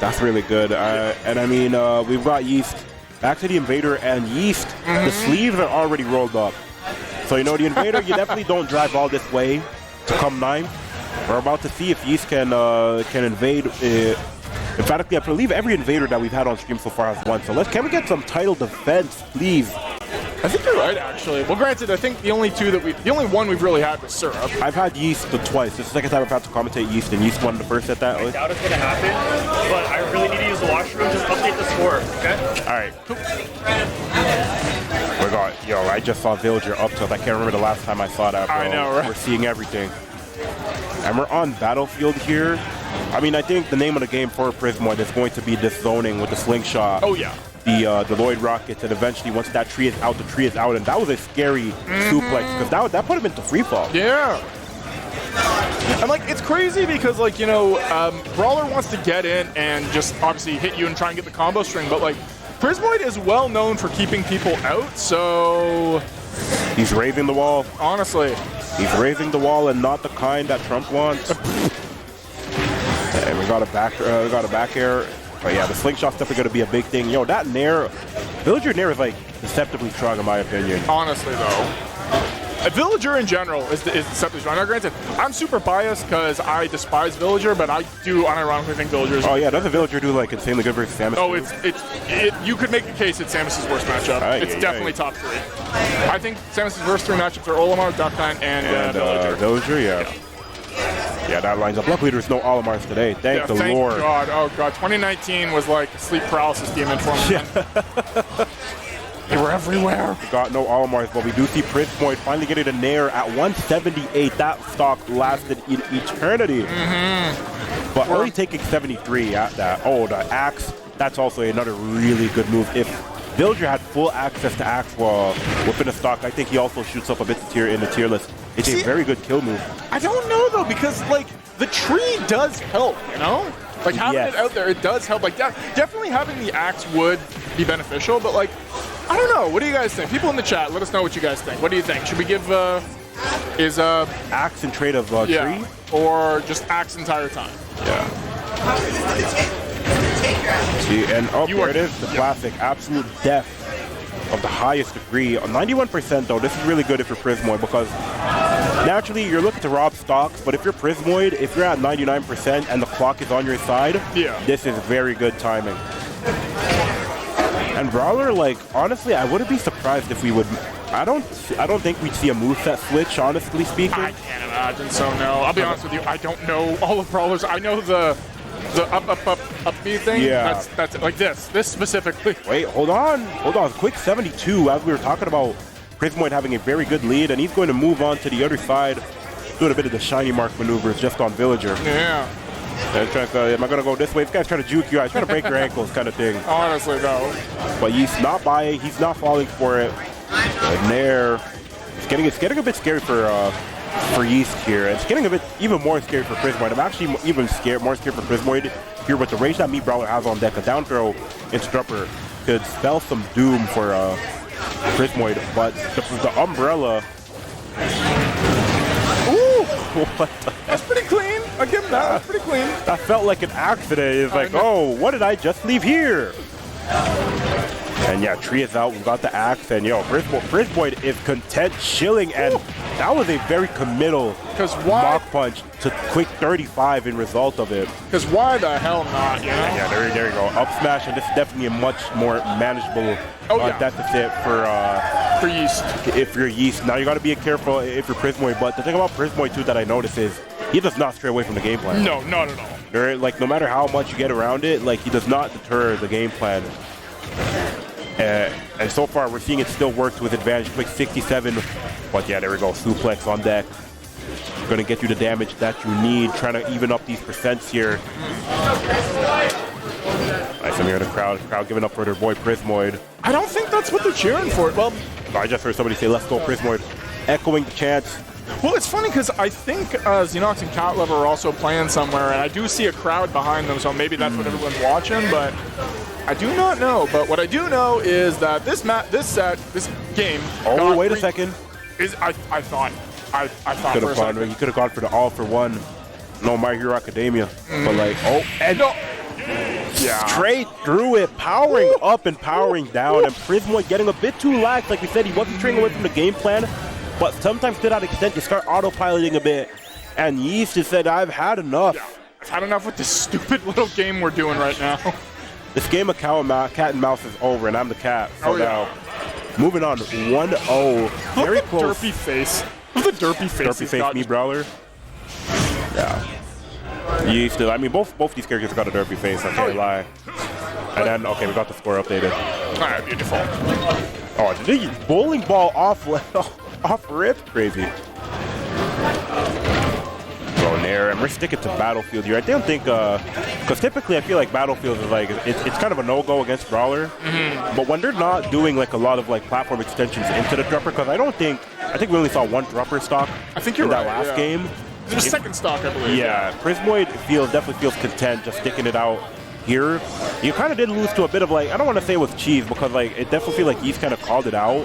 That's really good. And I mean, we've got Yeast back to the Invader, and Yeast, the sleeves are already rolled up. So, you know, the Invader, you definitely don't drive all this way to come 9. We're about to see if Yeast can invade. Emphatically, I believe every Invader that we've had on stream so far has won. So can we get some title defense, please? I think you're right, actually. Well, granted, I think the only one we've really had was Syrup. I've had Yeast twice. This is the second time I've had to commentate Yeast, and Yeast won the first at that. I doubt it's gonna happen, but I really need to use the washroom. Just update the score, okay? All right. I just saw Villager up tilt. I can't remember the last time I saw that, bro. I know, right? We're seeing everything. And we're on Battlefield here. I mean, I think the name of the game for Prismoid is going to be this zoning with the slingshot. Oh, yeah. The Lloyd rockets, and eventually once that tree is out, the tree is out. And that was a scary suplex, because that put him into free fall. Yeah. And, like, it's crazy because, like, you know, Brawler wants to get in and just obviously hit you and try and get the combo string, but, like, Prismoid is well known for keeping people out, so... He's raising the wall. Honestly. He's raising the wall, and not the kind that Trump wants. And we got a back air. But yeah, the slingshot's definitely going to be a big thing. Yo, that Nair, Villager Nair is like deceptively strong in my opinion. Honestly, though. Villager in general is deceptively strong. Now, granted, I'm super biased because I despise Villager, but I do unironically think Villager is... Oh yeah, doesn't Villager do like insanely good versus Samus? Oh, you could make the case it's Samus's worst matchup. It's definitely top 3. I think Samus's worst 3 matchups are Olimar, Duckine, and Villager. Villager, yeah. Yeah, that lines up. Luckily, there's no Olimars today. Thank the Lord. Thank God. Oh, God. 2019 was like a sleep paralysis demon for me. Yeah. They were everywhere. We got no Olimars, but we do see Prismoid finally getting a Nair at 178. That stock lasted in eternity. But only taking 73 at that. Oh, the Axe. That's also another really good move. If Villager had full access to Axe while within a stock, I think he also shoots up a bit in the tier list. It's a very good kill move. I don't know, though, because, like, the tree does help, you know? Like, having it out there, it does help. Like, definitely having the Axe would be beneficial, but, like, I don't know. What do you guys think? People in the chat, let us know what you guys think. What do you think? Should we give, Axe and trade of tree? Or just Axe entire time? Yeah. See, and there it is, the classic absolute death of the highest degree. 91% though, this is really good if you're Prismoid, because naturally you're looking to rob stocks, but if you're Prismoid, if you're at 99% and the clock is on your side, this is very good timing. And Brawler, like, honestly, I wouldn't be surprised if we would... I don't think we'd see a moveset switch, honestly speaking. I can't imagine, so no. I'll be honest with you, I don't know all of Brawlers. I know the up B thing. Yeah. That's it. Like this specifically. Wait, hold on. Quick 72, as we were talking about Prismoid having a very good lead, and he's going to move on to the other side, doing a bit of the shiny mark maneuvers just on Villager. Yeah. Am I going to go this way? This guy's trying to juke you. He's trying to break your ankles kind of thing. Honestly, though. But he's not by it. He's not falling for it. And there, it's getting a bit scary for Yeast here. It's getting a bit even more scary for Prismoid. I'm actually more scared for Prismoid here with the range that Brawler has on deck. A down throw into Strupper could spell some doom for Prismoid, but the umbrella. Ooh, what the? That's pretty clean. I'll give him that. That's pretty clean. That felt like an accident. It's like, oh, what did I just leave here? And yeah, tree is out. We got the Axe, and yo, Prismoid is content chilling, and that was a very committal mock punch to quick 35 in result of it. Because why the hell not? You know? Yeah, there you go. Up smash, and this is definitely a much more manageable deficit for Yeast. If you're Yeast, now you got to be careful if you're Prismoid. But the thing about Prismoid too that I notice is he does not stray away from the game plan. No, not at all. Like no matter how much you get around it, like he does not deter the game plan. And so far, we're seeing it still work to his advantage. Quick 67. But yeah, there we go. Suplex on deck. Going to get you the damage that you need. Trying to even up these percents here. Nice, I'm here in the crowd. Crowd giving up for their boy Prismoid. I don't think that's what they're cheering for. Well, I just heard somebody say, let's go Prismoid. Echoing the chants. Well, it's funny because I think Xenox and Catlever are also playing somewhere, and I do see a crowd behind them, so maybe that's what everyone's watching, but I do not know. But what I do know is that this game. Oh, wait a second. I thought could have gone. He could have gone for the all for one. No, My Hero Academia. But like, and no. straight through it, powering up and powering down, and prismoid getting a bit too lax. Like we said, he wasn't straying away from the game plan, but sometimes to that extent, you start autopiloting a bit. And Yeast just said, I've had enough. Yeah. I've had enough with this stupid little game we're doing right now. This game of cat and mouse is over, and I'm the cat. So now, moving on, 1-0. Very close. Derpy face. The derpy face. Derpy face, me, Brawler. Yeah. Yeast, I mean, both these characters got a derpy face, I can't lie. And then, okay, we got the score updated. All right, beautiful. Oh, did he bowling ball off rip? Crazy. Going there, and we're sticking to Battlefield here. I don't think, because typically I feel like Battlefield is like, it's kind of a no-go against Brawler. But when they're not doing like a lot of like platform extensions into the dropper, because I think we only saw one dropper stock in that last game. It was second stock, I believe. Yeah, prismoid definitely feels content just sticking it out here. You kind of did lose to a bit of like, I don't want to say it was cheese, because like it definitely feel like Yeast kind of called it out.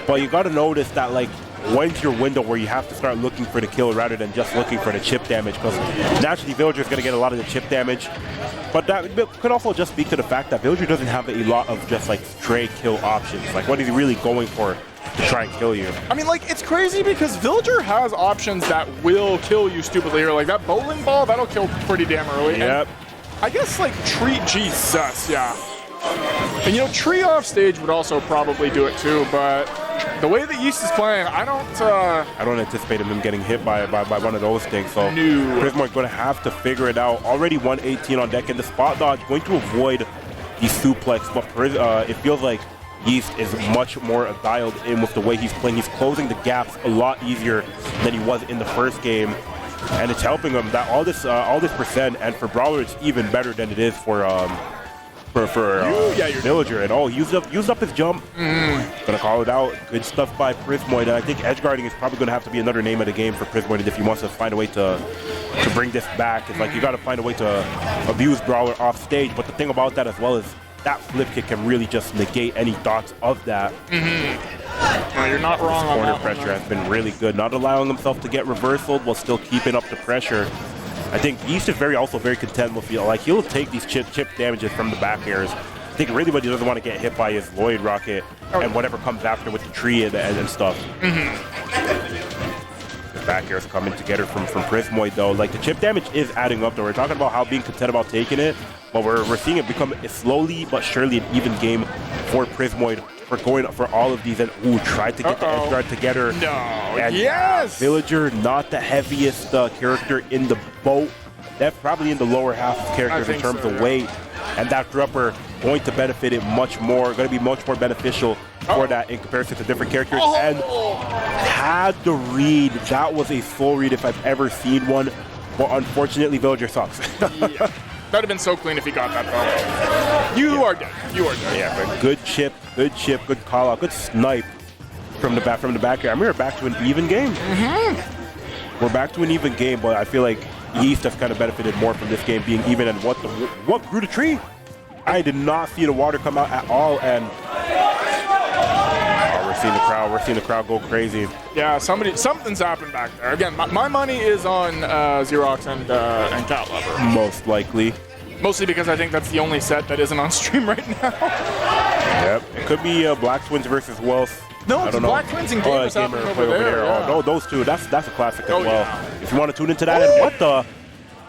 But you got to notice that like, when's your window where you have to start looking for the kill rather than just looking for the chip damage, because naturally Villager is going to get a lot of the chip damage. But that could also just speak to the fact that Villager doesn't have a lot of just like stray kill options. Like, what is he really going for to try and kill you? I mean, like, it's crazy because Villager has options that will kill you stupidly, or like that bowling ball, that'll kill pretty damn early. Yep. And I guess like Jesus, yeah. And you know, Tree off stage would also probably do it too, but the way that Yeast is playing, I don't anticipate him getting hit by one of those things. So prismoid going to have to figure it out. Already 118 on deck, and the spot dodge going to avoid the suplex, but it feels like Yeast is much more dialed in with the way he's playing. He's closing the gaps a lot easier than he was in the first game, and it's helping him that all this percent. And for Brawler, it's even better than it is for Villager. And used up his jump. Gonna call it out. Good stuff by prismoid. And I think edge guarding is probably gonna have to be another name of the game for prismoid. And if he wants to find a way to bring this back, it's like you gotta find a way to abuse Brawler off stage. But the thing about that as well is that flip kick can really just negate any thoughts of that. No, you're not wrong on that. Corner one, pressure has been really good, not allowing himself to get reversaled while still keeping up the pressure. I think Yeast is also very content with like he'll take these chip damages from the back airs. I think really what he doesn't want to get hit by is Lloyd Rocket and whatever comes after with the tree and stuff. The back airs coming together from prismoid though. Like the chip damage is adding up though. We're talking about how being content about taking it, but we're seeing it become slowly but surely an even game for prismoid. For going for all of these and tried to get the edge guard together. No, and yes! Villager, not the heaviest character in the boat. That's probably in the lower half of characters in terms of weight. And that dropper going to benefit it much more, going to be much more beneficial for that in comparison to different characters. And had the read, that was a full read if I've ever seen one. But unfortunately, Villager sucks. Yeah. That would have been so clean if he got that though. You are dead. You are dead. Yeah, but good chip, good call out, good snipe from the back here. I mean, we're back to an even game. We're back to an even game, but I feel like Yeast has kind of benefited more from this game being even. And what grew the tree? I did not see the water come out at all, and we're seeing the crowd go crazy. Yeah, something's happened back there. Again, my money is on Xerox and Cat Lover. Most likely. Mostly because I think that's the only set that isn't on stream right now. Yep, it could be Black Twins versus Wealth. No, it's Black Twins and Gamers happening over there. Yeah. Oh, no, those two. That's a classic as well. Yeah. If you want to tune into that, and what the?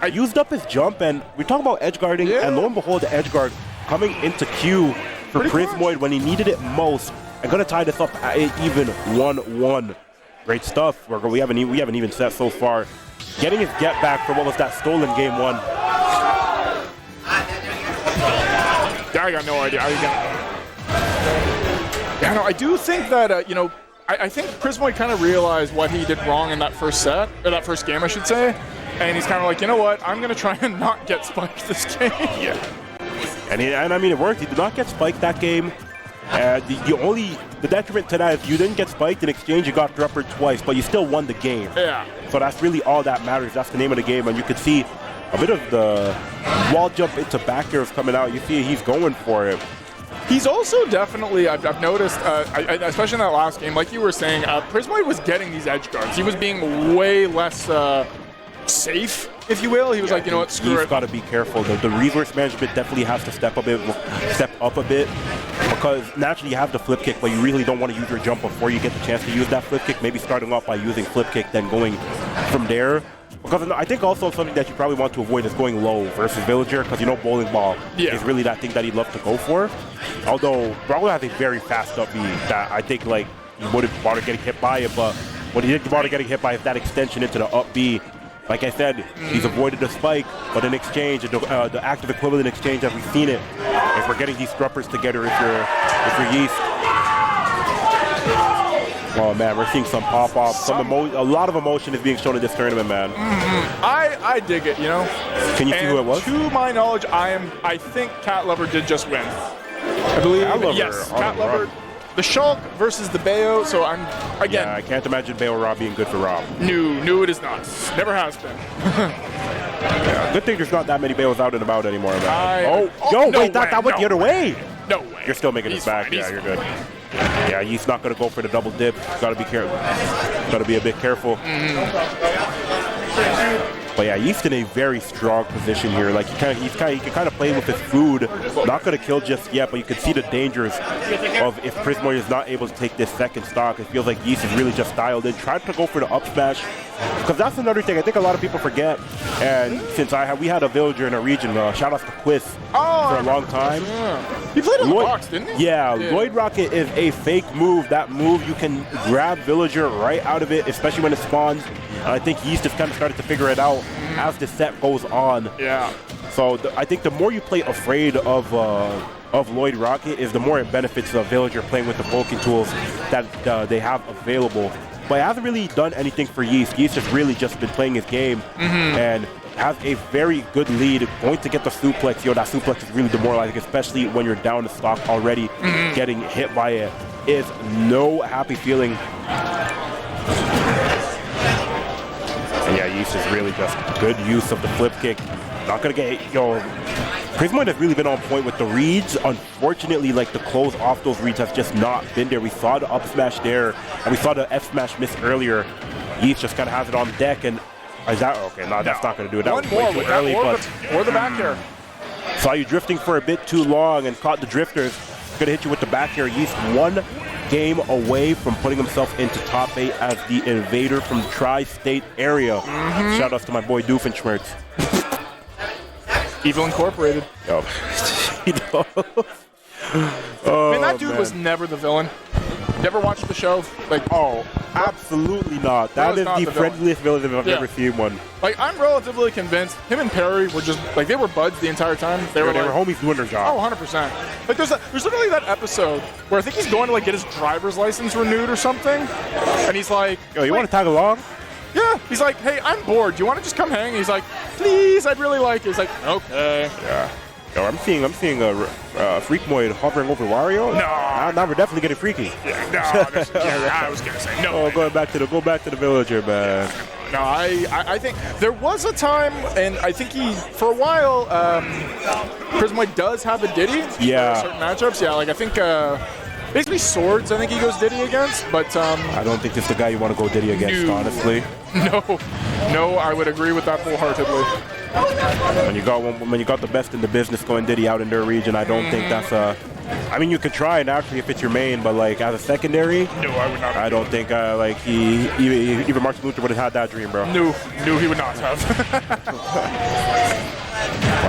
I used up his jump, and we talk about edge guarding, and lo and behold, the edge guard coming into Q for prismoid when he needed it most. I'm gonna tie this up at even 1-1. Great stuff. We haven't even set so far. Getting his get back for what was that stolen game one. I got no idea. I do think that I think prismoid kind of realized what he did wrong in that first set, or that first game, I should say. And he's kind of like, you know what? I'm gonna try and not get spiked this game. Yeah. And I mean, it worked. He did not get spiked that game. The detriment to that is you didn't get spiked. In exchange, you got dropper twice, but you still won the game. Yeah. So that's really all that matters. That's the name of the game. And you could see a bit of the wall jump into back airs coming out. You see he's going for it. He's also definitely, I've noticed, especially in that last game, like you were saying, prismoid was getting these edge guards. He was being way less safe if you will. He was like, you know what, screw He's it. got to be careful. The resource management definitely has to step up a bit, because naturally you have the flip kick, but you really don't want to use your jump before you get the chance to use that flip kick. Maybe starting off by using flip kick, then going from there. Because I think also something that you probably want to avoid is going low versus Villager, because you know bowling ball is really that thing that he'd love to go for. Although Brawler has a very fast up B that I think like he wouldn't bother getting hit by it, but what he didn't bother getting hit by is that extension into the up B. Like I said, he's avoided the spike, but in exchange, the active equivalent exchange as we've seen it, if we're getting these scruppers together, if you're Yeast. Oh man, we're seeing some pop-off. A lot of emotion is being shown in this tournament, man. I dig it, you know. Can you see who it was? To my knowledge, I think Cat Lover did just win. I believe. Yes, Cat Lover. The Shulk versus the Bayo. So again. Yeah, I can't imagine Bayo Rob being good for Rob. No, it is not. Never has been. Yeah, good thing there's not that many Bayos out and about anymore, man. No wait, that went the other way. No way. You're still making this back. Yeah, you're good. Yeah, he's not going to go for the double dip. Got to be careful. Got to be a bit careful. But yeah, Yeast in a very strong position here. Like he can kind of play with his food. Not going to kill just yet, but you can see the dangers of if prismoid is not able to take this second stock. It feels like Yeast is really just dialed in. Tried to go for the up smash, because that's another thing I think a lot of people forget. And since we had a Villager in our region, shout out to Quiz for a long time. He played on the box, didn't he? Yeah, Lloyd Rocket is a fake move. That move, you can grab Villager right out of it, especially when it spawns. And I think Yeast has kind of started to figure it out as the set goes on. Yeah. So I think the more you play afraid of Lloyd Rocket is the more it benefits the Villager playing with the bulking tools that they have available. But it hasn't really done anything for Yeast. Yeast has really just been playing his game and has a very good lead. Going to get the suplex. That suplex is really demoralizing, especially when you're down the stock already. Getting hit by it is no happy feeling. And yeah, Yeast is really just good use of the flip kick. Not gonna get prismoid has really been on point with the reads. Unfortunately, like the close off those reads has just not been there. We saw the up smash there, and we saw the F smash miss earlier. Yeast just kind of has it on deck, and is that okay? No, that's not gonna do it. That One was more way too with early, or the back air. Saw you drifting for a bit too long and caught the drifters. Gonna hit you with the back air. Yeast one game away from putting himself into top 8 as the invader from the tri-state area. Shout outs to my boy Doofenshmirtz. Evil Incorporated. Man, that dude was never the villain. Never watched the show? Like, absolutely not. That is the friendliest villain I've ever seen one. Like, I'm relatively convinced him and Perry were just, like, they were buds the entire time. They were homies doing their job. Oh, 100%. Like, there's literally that episode where I think he's going to, like, get his driver's license renewed or something. And he's like, yo, you want to tag along? Yeah. He's like, hey, I'm bored. Do you want to just come hang? He's like, please, I'd really like it. He's like, okay. Yeah. Yo, I'm seeing a Freakmoid hovering over Wario. No. Now we're definitely getting freaky. Yeah, no. I was gonna say no. Go back to the Villager, man. No, I think there was a time, and I think for a while, prismoid does have a Diddy. Yeah. For certain matchups. Yeah, like I think basically Swords. I think he goes Diddy against, but I don't think this is the guy you want to go Diddy against, honestly. No, I would agree with that wholeheartedly. When you got the best in the business going Diddy out in their region, I don't think that's I mean, you could try naturally if it's your main, but like as a secondary, no, I would not. I don't think like even Martin Luther would have had that dream, bro. No, he would not have.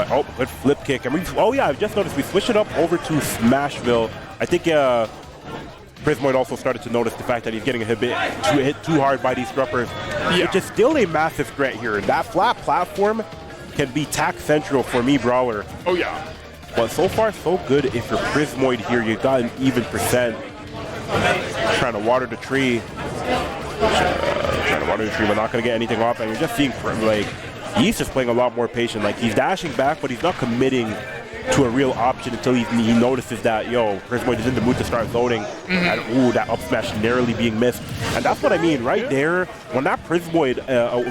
But, good flip kick, and I just noticed we switched it up over to Smashville. I think prismoid also started to notice the fact that he's getting hit too hard by these scruppers, which is still a massive threat here. That flat platform can be tack central for me, Brawler. Oh yeah. But so far, so good. If you're prismoid here, you got an even percent. Trying to water the tree. We're not going to get anything off, and you're just seeing like Yeast is playing a lot more patient. Like he's dashing back, but he's not committing to a real option until he notices that prismoid is in the mood to start zoning, and that up smash narrowly being missed. And that's what I mean right there. When that prismoid,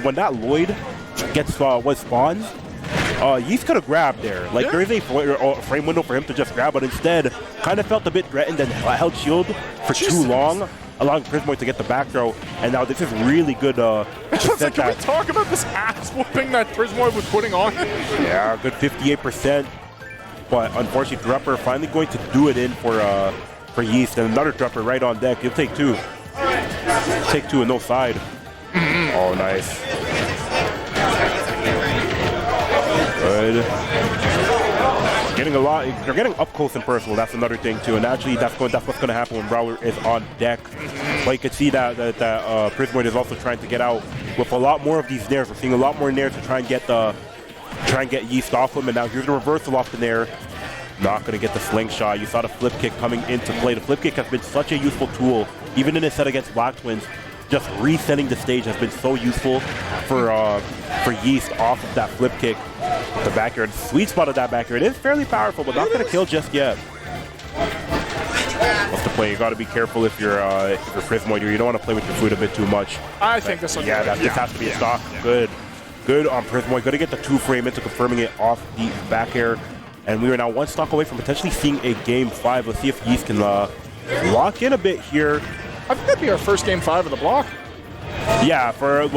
when that Lloyd gets spawns, Yeast could have grabbed there. Like, there is a frame window for him to just grab, but instead kind of felt a bit threatened and held shield for too long, allowing prismoid to get the back throw. And now this is really good. Can we talk about this ass whooping that prismoid was putting on him? Yeah, good 58%. But unfortunately, Dropper finally going to do it in for Yeast. And another Dropper right on deck. He'll take two. Take two and no side. Oh, nice. Good. Getting a lot. They're getting up close and personal. That's another thing too. And actually, that's what's going to happen when Brawler is on deck. But you can see that prismoid is also trying to get out with a lot more of these nairs. We're seeing a lot more nairs to try and get Yeast off him. And now here's the reversal off the nair. Not going to get the slingshot. You saw the flip kick coming into play. The flip kick has been such a useful tool, even in a set against Black Twins. Just resetting the stage has been so useful for Yeast off of that flip kick. The back air, the sweet spot of that back air, it is fairly powerful, but not going to kill just yet. What's the play? You got to be careful if you're prismoid. You don't want to play with your food a bit too much. I think this will this has to be a stock. Good on prismoid. Going to get the 2-frame into confirming it off the back air. And we are now one stock away from potentially seeing a Game 5. Let's see if Yeast can lock in a bit here. I think that'd be our first Game 5 of the block. Yeah,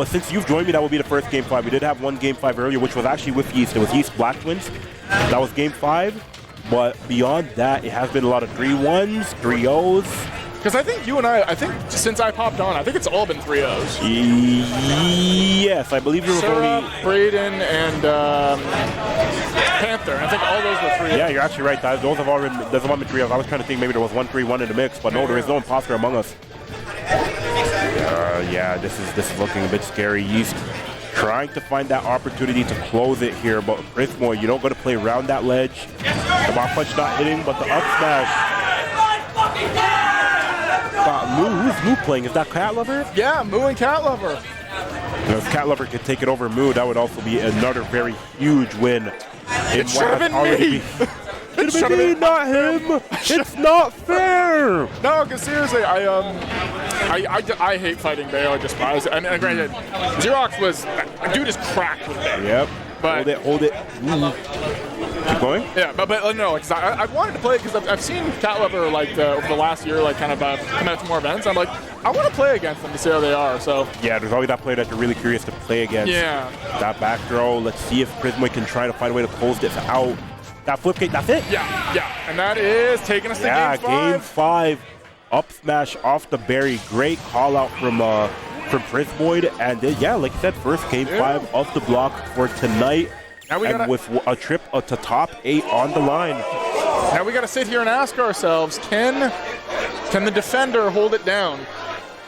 since you've joined me, that will be the first Game 5. We did have one Game 5 earlier, which was actually with Yeast. It was Yeast Black Twins. That was Game 5. But beyond that, it has been a lot of 3-1s, 3-0s. Because I think you and I think since I popped on, I think it's all been 3-0s. Yes, I believe there was only Braden and Panther. I think all those were 3-0s. Yeah, you're actually right. Those have all been 3-0s. I was trying to think maybe there was 1-3-1 in the mix, but no, there is no imposter among us. Yeah, this is looking a bit scary. Yeast trying to find that opportunity to close it here, but prismoid, you don't got to play around that ledge. The block punch not hitting, but the up smash. Who's Moo playing? Is that Cat Lover? Yeah, Moo and Cat Lover. If Cat Lover could take it over Moo, that would also be another very huge win. It should have been me. It should have been not him. It's not fair. No, because seriously, I hate fighting Bayo. I despise it. And granted, Xerox was dude is cracked with Bayo. Yep. But hold it. Keep going? Yeah, but no, because I wanted to play it because I've seen Cat Lover like over the last year, like kind of come out to more events. I'm like, I want to play against them to see how they are. So yeah, there's always that player that you're really curious to play against. Yeah. That back throw. Let's see if Prismoid can try to find a way to close this out. That flip kick. That's it. Yeah, and that is taking us to Game 5. Up smash off the berry. Great call out from Prismoid, and yeah, like I said, first Game 5 of the block for tonight. And with a trip to top 8 on the line. Now we got to sit here and ask ourselves, can the defender hold it down?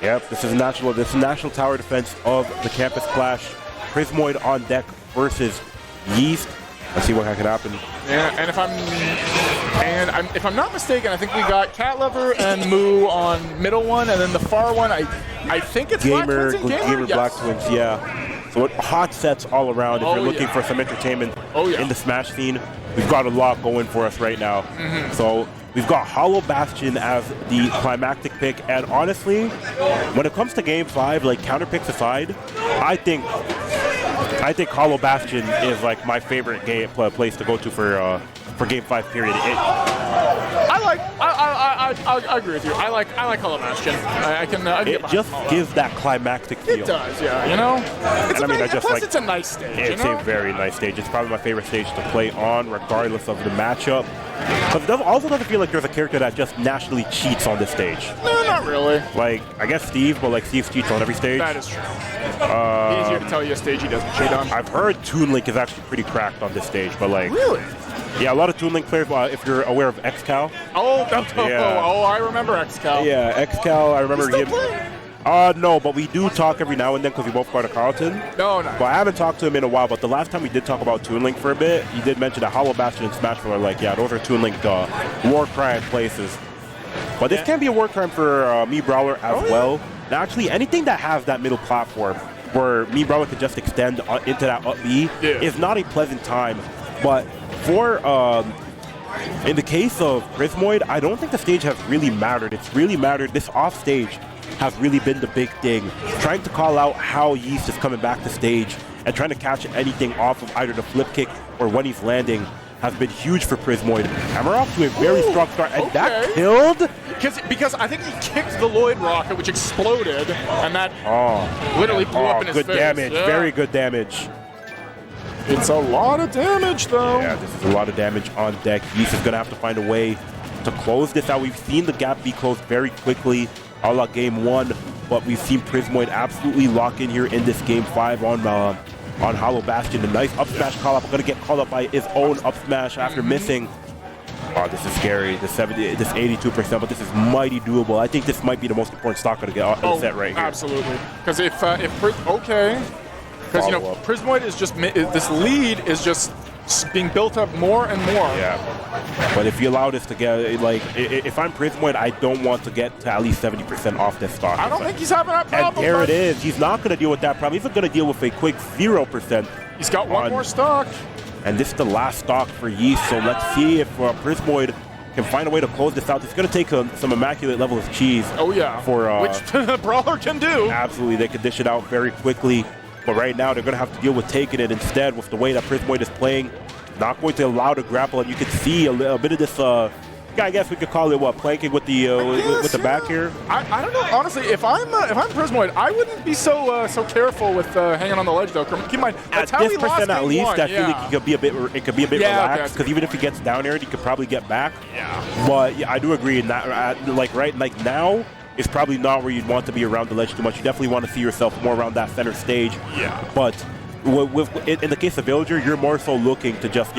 Yep, this is national tower defense of the Campus Clash. Prismoid on deck versus Yeast. Let's see what can happen. Yeah, and if I'm not mistaken, I think we got Cat Lover and Moo on middle one, and then the far one, I think it's Gamer Gamer Black Twins, yeah. So hot sets all around. If you're looking for some entertainment in the Smash scene, we've got a lot going for us right now. So we've got Hollow Bastion as the climactic pick, and honestly, when it comes to Game 5, like counter picks aside, I think Hollow Bastion is like my favorite place to go to for Game 5 period. I agree with you. I like Hollow Bastion. I can it just gives that climactic feel. It does, yeah. You know, it's a nice stage. It's a very nice stage. It's probably my favorite stage to play on, regardless of the matchup. But it also doesn't feel like there's a character that just naturally cheats on this stage. No, not really. Like, I guess Steve, but like Steve cheats on every stage. That is true. He's here to tell you a stage he doesn't cheat on. I've heard Toon Link is actually pretty cracked on this stage, but like... Really? Yeah, a lot of Toon Link players, if you're aware of XCal. Oh, I remember XCal. Yeah, XCal, I remember He's still playing? No, but we do talk every now and then because we both go to Carleton. No. But I haven't talked to him in a while, but the last time we did talk about Toon Link for a bit, he did mention that Hollow Bastion and Smashville are like, yeah, those are Toon Link war crime places. But this can be a war crime for me, Brawler, as well. Now, actually, anything that has that middle platform where me, Brawler, could just extend into that up B is not a pleasant time. But for in the case of Prismoid, I don't think the stage has really mattered. It's really mattered. This off stage has really been the big thing. Trying to call out how Yeast is coming back to stage and trying to catch anything off of either the flip kick or when he's landing has been huge for Prismoid. And we're off to a very strong start, and that killed? Because I think he kicked the Lloyd rocket, which exploded, and that literally blew up in his face. Good damage, very good damage. It's a lot of damage, though. Yeah, this is a lot of damage on deck. Yeast is going to have to find a way to close this out. We've seen the gap be closed very quickly, a la game 1, but we've seen Prismoid absolutely lock in here in this game 5 on Hollow Bastion. A nice up smash call up, going to get called up by his own up smash after missing. Oh, this is scary. This 82%, but this is mighty doable. I think this might be the most important stock to get out of the set right here. Absolutely. Because because you know, Prismoid is just this lead is just being built up more and more. Yeah. But if you allow this to get, like, if I'm Prismoid, I don't want to get to at least 70% off this stock. I don't think he's having that problem. And there it is. He's not going to deal with that problem. He's going to deal with a quick 0%. He's got one more stock. And this is the last stock for Yeast, so let's see if Prismoid can find a way to close this out. It's going to take some immaculate level of cheese. Oh, yeah. Which Brawler can do. Absolutely. They can dish it out very quickly. But right now, they're going to have to deal with taking it instead with the way that Prismoid is playing. Not going to allow the grapple, and you can see a bit of this, I guess we could call it, what, planking with the with the back here? I don't know. Honestly, if I'm Prismoid, I wouldn't be so careful with hanging on the ledge, though. Keep in mind, that's at how this percent at least, I feel like it could be a bit relaxed, because even if he gets down air, he could probably get back. Yeah. But yeah, I do agree in that, like now, is probably not where you'd want to be around the ledge too much. You definitely want to see yourself more around that center stage. Yeah. But in the case of Villager, you're more so looking to just,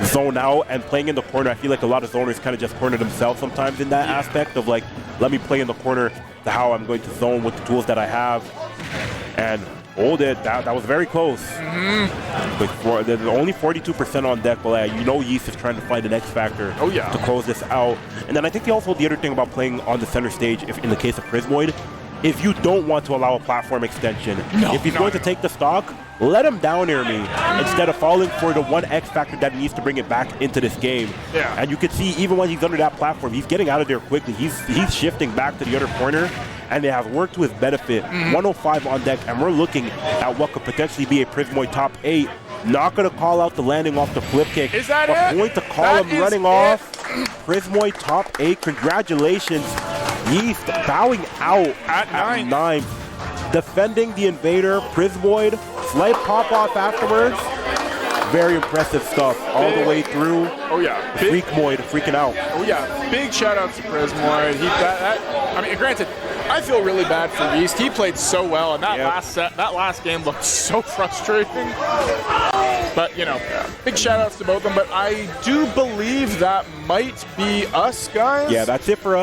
zone out and playing in the corner. I feel like a lot of zoners kind of just corner themselves sometimes in that aspect of, like, let me play in the corner to how I'm going to zone with the tools that I have. And hold it. That was very close. There's only 42% on deck, but Yeast is trying to find an X factor to close this out. And then I think the other thing about playing on the center stage, if in the case of Prismoid, if you don't want to allow a platform extension, if he's going to take the stock, let him down air me instead of falling for the one X factor that he needs to bring it back into this game. Yeah. And you can see even when he's under that platform, he's getting out of there quickly. He's shifting back to the other corner, and it has worked to his benefit. 105 on deck, and we're looking at what could potentially be a Prismoid top 8. Not going to call out the landing off the flip kick. Is that but it? going to call him running off. Prismoid top 8. Congratulations. Yeast bowing out at 9. Defending the invader. Prismoid, slight pop-off afterwards. Very impressive stuff all the way through. Oh, yeah. Freakmoid freaking out. Oh, yeah. Big shout-out to Prismoid. I mean, granted, I feel really bad for Yeast. He played so well, and that last game looked so frustrating. But, big shout-outs to both of them. But I do believe that might be us, guys. Yeah, that's it for us.